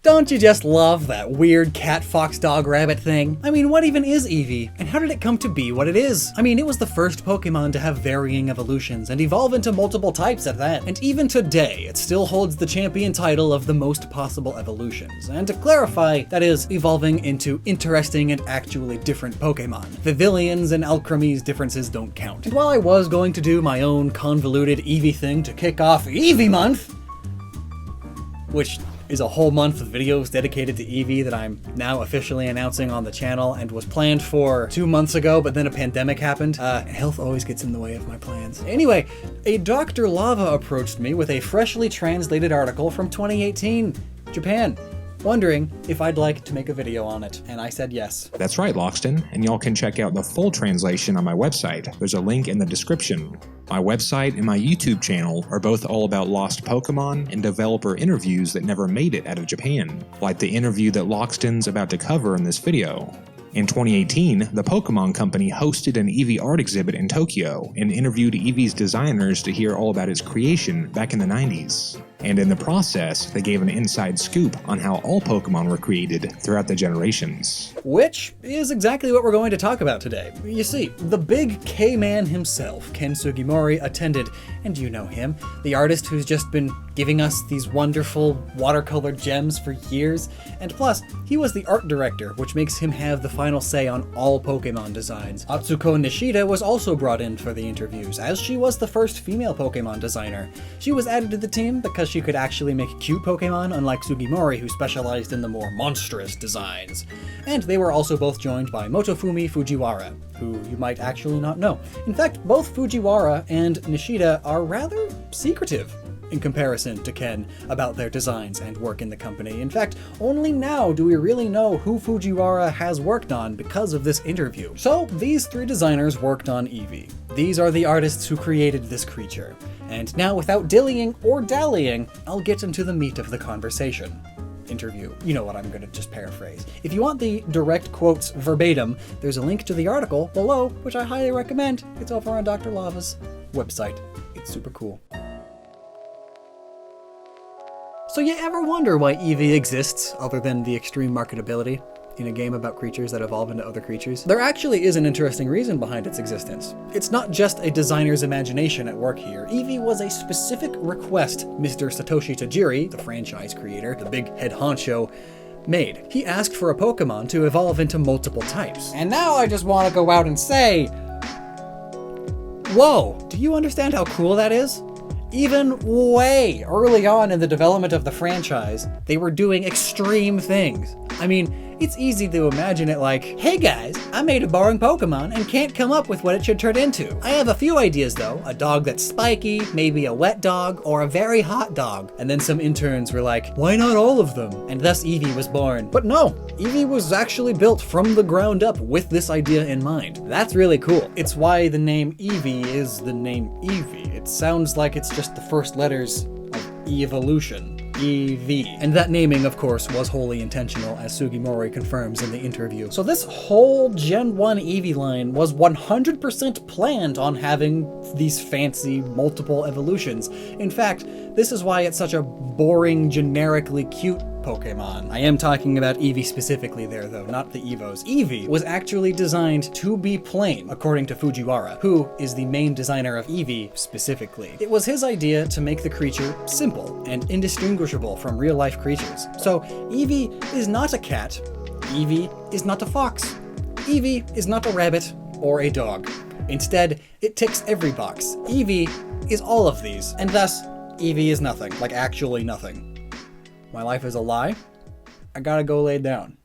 Don't you just love that weird cat, fox, dog, rabbit thing? I mean, what even is Eevee, and how did it come to be what it is? I mean, it was the first Pokemon to have varying evolutions and evolve into multiple types at that. And even today, it still holds the champion title of the most possible evolutions. And to clarify, that is, evolving into interesting and actually different Pokemon. Eeveelutions and alchemy's differences don't count. And while I was going to do my own convoluted Eevee thing to kick off Eevee month, which is a whole month of videos dedicated to Eevee that I'm now officially announcing on the channel and was planned for 2 months ago, but then a pandemic happened. Health always gets in the way of my plans. Anyway, a Dr. Lava approached me with a freshly translated article from 2018, Japan, wondering if I'd like to make a video on it, and I said yes. That's right, Lockstin, and y'all can check out the full translation on my website. There's a link in the description. My website and my YouTube channel are both all about lost Pokemon and developer interviews that never made it out of Japan, like the interview that Lockstin's about to cover in this video. In 2018, the Pokemon Company hosted an Eevee art exhibit in Tokyo and interviewed Eevee's designers to hear all about its creation back in the 90s. And in the process, they gave an inside scoop on how all Pokemon were created throughout the generations. Which is exactly what we're going to talk about today. You see, the big K-man himself, Ken Sugimori, attended, and you know him, the artist who's just been giving us these wonderful watercolor gems for years, and plus, he was the art director, which makes him have the final say on all Pokemon designs. Atsuko Nishida was also brought in for the interviews, as she was the first female Pokemon designer. She was added to the team because she could actually make cute Pokemon, unlike Sugimori, who specialized in the more monstrous designs. And they were also both joined by Motofumi Fujiwara, who you might actually not know. In fact, both Fujiwara and Nishida are rather secretive in comparison to Ken about their designs and work in the company. In fact, only now do we really know who Fujiwara has worked on because of this interview. So these three designers worked on Eevee. These are the artists who created this creature. And now, without dillying or dallying, I'll get into the meat of the conversation. Interview. You know what, I'm gonna just paraphrase. If you want the direct quotes verbatim, there's a link to the article below, which I highly recommend. It's over on Dr. Lava's website. It's super cool. So you ever wonder why Eevee exists, other than the extreme marketability in a game about creatures that evolve into other creatures? There actually is an interesting reason behind its existence. It's not just a designer's imagination at work here. Eevee was a specific request Mr. Satoshi Tajiri, the franchise creator, the big head honcho, made. He asked for a Pokemon to evolve into multiple types. And now I just want to go out and say, whoa, do you understand how cool that is? Even way early on in the development of the franchise, they were doing extreme things. I mean, it's easy to imagine it like, hey guys, I made a boring Pokemon and can't come up with what it should turn into. I have a few ideas though, a dog that's spiky, maybe a wet dog, or a very hot dog. And then some interns were like, why not all of them? And thus Eevee was born. But no, Eevee was actually built from the ground up with this idea in mind. That's really cool. It's why the name Eevee is the name Eevee. It sounds like it's just the first letters of evolution. Eevee. And that naming, of course, was wholly intentional, as Sugimori confirms in the interview. So this whole Gen 1 Eevee line was 100% planned on having these fancy multiple evolutions. In fact, this is why it's such a boring, generically cute Pokemon. I am talking about Eevee specifically there though, not the Evos. Eevee was actually designed to be plain, according to Fujiwara, who is the main designer of Eevee specifically. It was his idea to make the creature simple and indistinguishable from real-life creatures. So Eevee is not a cat, Eevee is not a fox, Eevee is not a rabbit or a dog. Instead, it ticks every box. Eevee is all of these, and thus, Eevee is nothing, like actually nothing. My life is a lie. I gotta go lay down.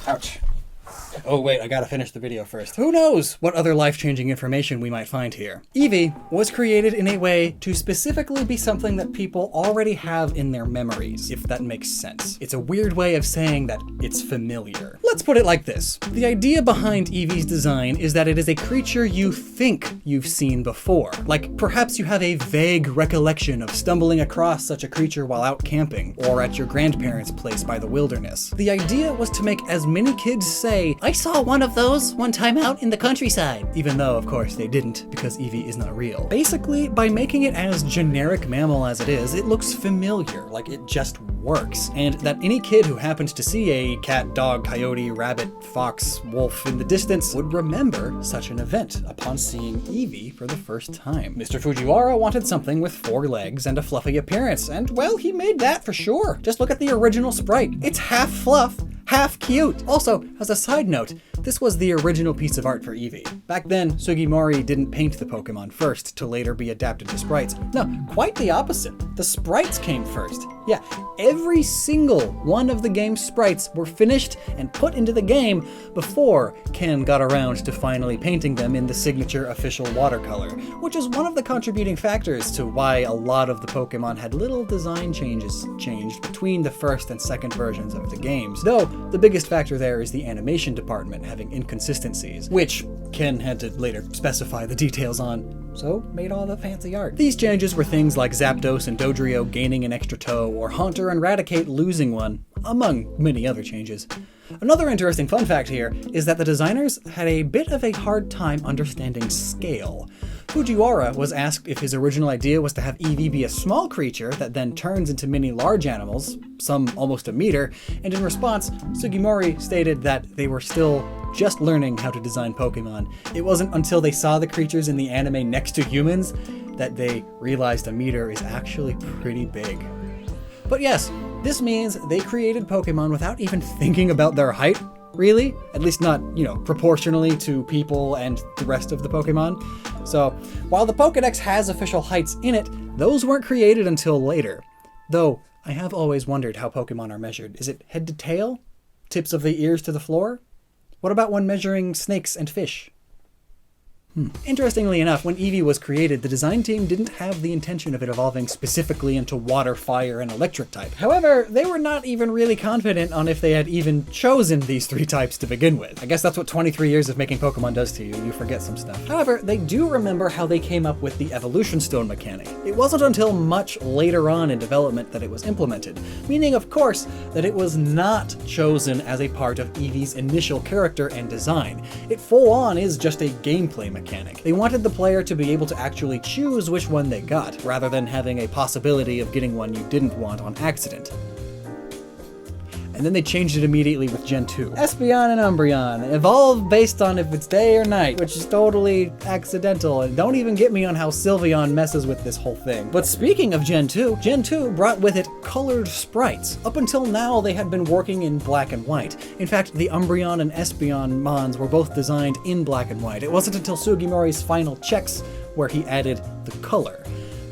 Ouch. Oh wait, I gotta finish the video first. Who knows what other life-changing information we might find here. Eevee was created in a way to specifically be something that people already have in their memories, if that makes sense. It's a weird way of saying that it's familiar. Let's put it like this. The idea behind Eevee's design is that it is a creature you think you've seen before. Like, perhaps you have a vague recollection of stumbling across such a creature while out camping, or at your grandparents' place by the wilderness. The idea was to make as many kids say, I saw one of those one time out in the countryside. Even though, of course, they didn't, because Eevee is not real. Basically, by making it as generic mammal as it is, it looks familiar, like it just works. And that any kid who happens to see a cat, dog, coyote, rabbit, fox, wolf in the distance would remember such an event upon seeing Eevee for the first time. Mr. Fujiwara wanted something with 4 legs and a fluffy appearance, and well, he made that for sure. Just look at the original sprite. It's half fluff, half cute. Also, as a side note, this was the original piece of art for Eevee. Back then, Sugimori didn't paint the Pokemon first to later be adapted to sprites. No, quite the opposite. The sprites came first. Yeah, every single one of the game's sprites were finished and put into the game before Ken got around to finally painting them in the signature official watercolor, which is one of the contributing factors to why a lot of the Pokemon had little design changes changed between the first and second versions of the games. Though, the biggest factor there is the animation department having inconsistencies, which Ken had to later specify the details on, so made all the fancy art. These changes were things like Zapdos and Dodrio gaining an extra toe, or Haunter and Raticate losing one, among many other changes. Another interesting fun fact here is that the designers had a bit of a hard time understanding scale. Fujiwara was asked if his original idea was to have Eevee be a small creature that then turns into many large animals, some almost a meter, and in response, Sugimori stated that they were still just learning how to design Pokemon. It wasn't until they saw the creatures in the anime next to humans that they realized a meter is actually pretty big. But yes, this means they created Pokemon without even thinking about their height, really. At least not, proportionally to people and the rest of the Pokemon. So, while the Pokedex has official heights in it, those weren't created until later. Though, I have always wondered how Pokemon are measured. Is it head to tail? Tips of the ears to the floor? What about when measuring snakes and fish? Interestingly enough, when Eevee was created, the design team didn't have the intention of it evolving specifically into water, fire, and electric type. However, they were not even really confident on if they had even chosen these 3 types to begin with. I guess that's what 23 years of making Pokemon does to you. You forget some stuff. However, they do remember how they came up with the evolution stone mechanic. It wasn't until much later on in development that it was implemented, meaning, of course, that it was not chosen as a part of Eevee's initial character and design. It full on is just a gameplay mechanic. They wanted the player to be able to actually choose which one they got, rather than having a possibility of getting one you didn't want on accident. And then they changed it immediately with Gen 2. Espeon and Umbreon evolve based on if it's day or night, which is totally accidental, and don't even get me on how Sylveon messes with this whole thing. But speaking of Gen 2, Gen 2 brought with it colored sprites. Up until now, they had been working in black and white. In fact, the Umbreon and Espeon mons were both designed in black and white. It wasn't until Sugimori's final checks where he added the color.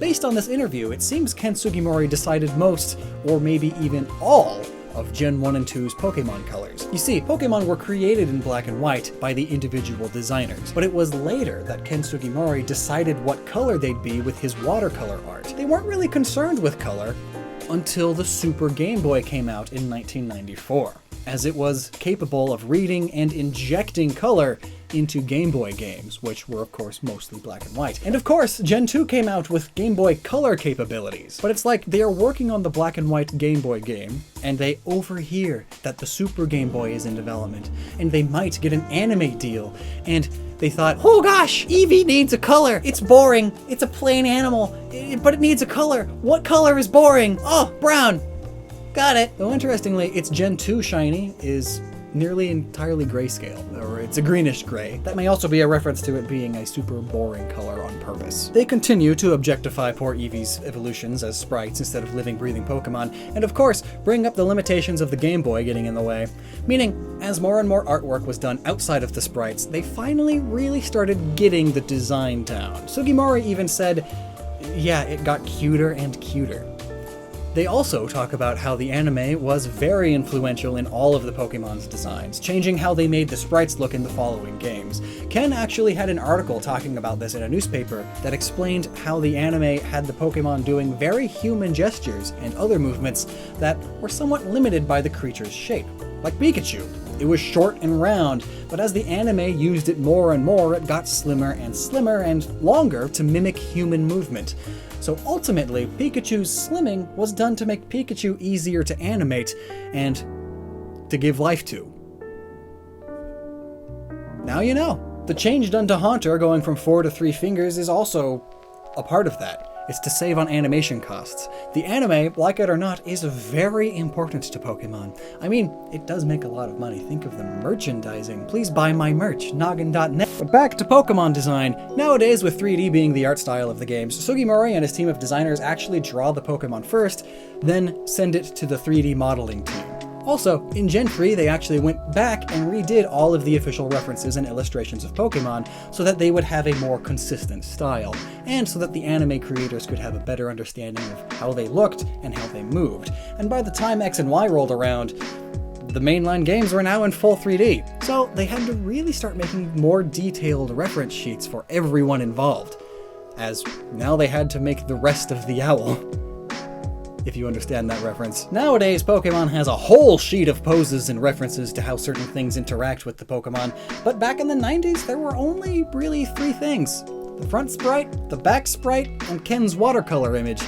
Based on this interview, it seems Ken Sugimori decided most, or maybe even all, of Gen 1 and 2's Pokemon colors. You see, Pokemon were created in black and white by the individual designers, but it was later that Ken Sugimori decided what color they'd be with his watercolor art. They weren't really concerned with color until the Super Game Boy came out in 1994, as it was capable of reading and injecting color into Game Boy games, which were of course mostly black and white. And of course, Gen 2 came out with Game Boy Color capabilities, but it's like they are working on the black and white Game Boy game, and they overhear that the Super Game Boy is in development, and they might get an anime deal, and they thought, oh gosh, Eevee needs a color. It's boring. It's a plain animal, but it needs a color. What color is boring? Oh, brown. Got it. Though interestingly, its Gen 2 shiny is nearly entirely grayscale, or it's a greenish gray. That may also be a reference to it being a super boring color on purpose. They continue to objectify poor Eevee's evolutions as sprites instead of living, breathing Pokemon, and of course, bring up the limitations of the Game Boy getting in the way. Meaning, as more and more artwork was done outside of the sprites, they finally really started getting the design down. Sugimori even said, yeah, it got cuter and cuter. They also talk about how the anime was very influential in all of the Pokemon's designs, changing how they made the sprites look in the following games. Ken actually had an article talking about this in a newspaper that explained how the anime had the Pokemon doing very human gestures and other movements that were somewhat limited by the creature's shape. Like Pikachu. It was short and round, but as the anime used it more and more, it got slimmer and longer to mimic human movement. So ultimately, Pikachu's slimming was done to make Pikachu easier to animate and to give life to. Now you know. The change done to Haunter going from 4 to 3 fingers is also a part of that. It's to save on animation costs. The anime, like it or not, is very important to Pokemon. I mean, it does make a lot of money. Think of the merchandising. Please buy my merch, noggin.net. But back to Pokemon design. Nowadays, with 3D being the art style of the games, Sugimori and his team of designers actually draw the Pokemon first, then send it to the 3D modeling team. Also, in Gen 3, they actually went back and redid all of the official references and illustrations of Pokemon so that they would have a more consistent style, and so that the anime creators could have a better understanding of how they looked and how they moved. And by the time X and Y rolled around, the mainline games were now in full 3D, so they had to really start making more detailed reference sheets for everyone involved, as now they had to make the rest of the owl. If you understand that reference. Nowadays, Pokemon has a whole sheet of poses and references to how certain things interact with the Pokemon, but back in the 90s, there were only really 3 things. The front sprite, the back sprite, and Ken's watercolor image.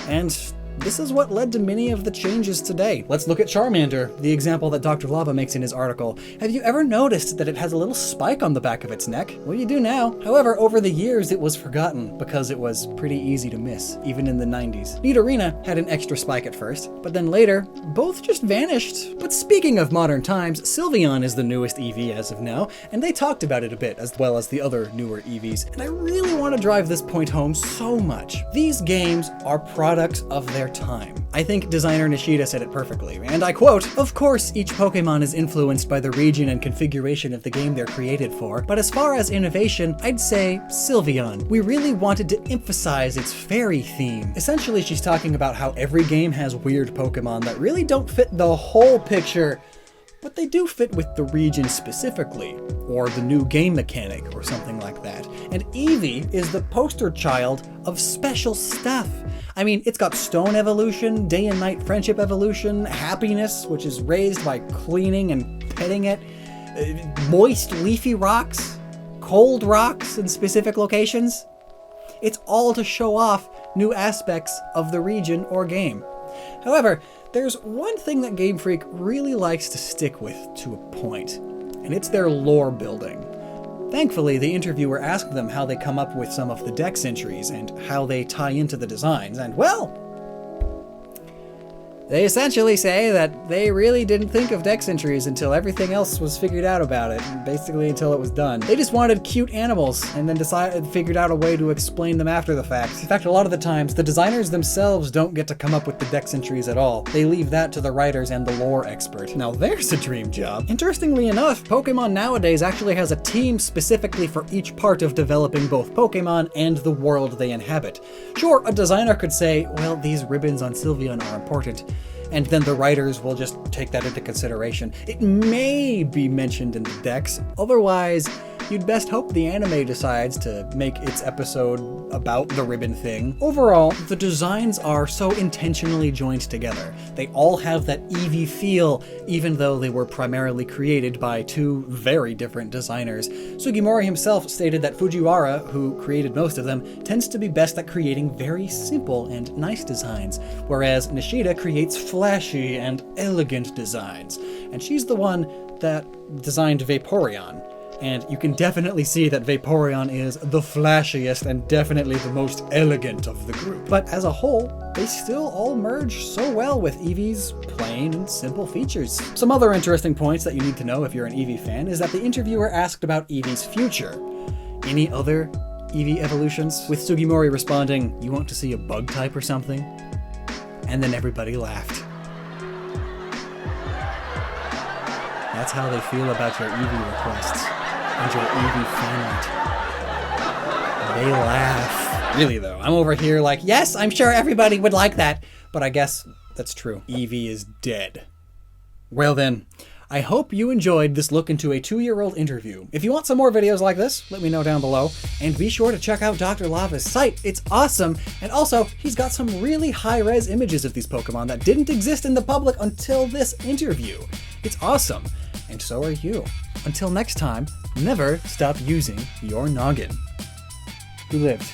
And this is what led to many of the changes today. Let's look at Charmander, the example that Dr. Lava makes in his article. Have you ever noticed that it has a little spike on the back of its neck? Well, you do now. However, over the years it was forgotten because it was pretty easy to miss, even in the 90s. Nidorina had an extra spike at first, but then later, both just vanished. But speaking of modern times, Sylveon is the newest Eevee as of now, and they talked about it a bit, as well as the other newer Eevees. And I really want to drive this point home so much. These games are products of their time. I think designer Nishida said it perfectly, and I quote, "Of course, each Pokemon is influenced by the region and configuration of the game they're created for, but as far as innovation, I'd say Sylveon. We really wanted to emphasize its fairy theme." Essentially, she's talking about how every game has weird Pokemon that really don't fit the whole picture, but they do fit with the region specifically, or the new game mechanic, or something like that. And Eevee is the poster child of special stuff. I mean, it's got stone evolution, day and night friendship evolution, happiness, which is raised by cleaning and petting it, moist leafy rocks, cold rocks in specific locations. It's all to show off new aspects of the region or game. However, there's one thing that Game Freak really likes to stick with to a point, and it's their lore building. Thankfully, the interviewer asked them how they come up with some of the dex entries and how they tie into the designs, and well, they essentially say that they really didn't think of dex entries until everything else was figured out about it, basically until it was done. They just wanted cute animals and then figured out a way to explain them after the fact. In fact, a lot of the times, the designers themselves don't get to come up with the dex entries at all. They leave that to the writers and the lore expert. Now there's a dream job. Interestingly enough, Pokemon nowadays actually has a team specifically for each part of developing both Pokemon and the world they inhabit. Sure, a designer could say, well, these ribbons on Sylveon are important, and then the writers will just take that into consideration. It may be mentioned in the decks, otherwise you'd best hope the anime decides to make its episode about the ribbon thing. Overall, the designs are so intentionally joined together. They all have that Eevee feel, even though they were primarily created by 2 very different designers. Sugimori himself stated that Fujiwara, who created most of them, tends to be best at creating very simple and nice designs, whereas Nishida creates flashy and elegant designs. And she's the one that designed Vaporeon. And you can definitely see that Vaporeon is the flashiest and definitely the most elegant of the group. But as a whole, they still all merge so well with Eevee's plain and simple features. Some other interesting points that you need to know if you're an Eevee fan is that the interviewer asked about Eevee's future. Any other Eevee evolutions? With Sugimori responding, "You want to see a bug type or something?" And then everybody laughed. That's how they feel about your Eevee requests and your Eevee fan art. They laugh. Really though, I'm over here like, yes, I'm sure everybody would like that, but I guess that's true. Eevee is dead. Well then, I hope you enjoyed this look into a 2-year-old interview. If you want some more videos like this, let me know down below, and be sure to check out Dr. Lava's site. It's awesome, and also, he's got some really high-res images of these Pokemon that didn't exist in the public until this interview. It's awesome, and so are you. Until next time, never stop using your noggin. Who lived?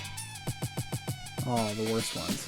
Oh, the worst ones.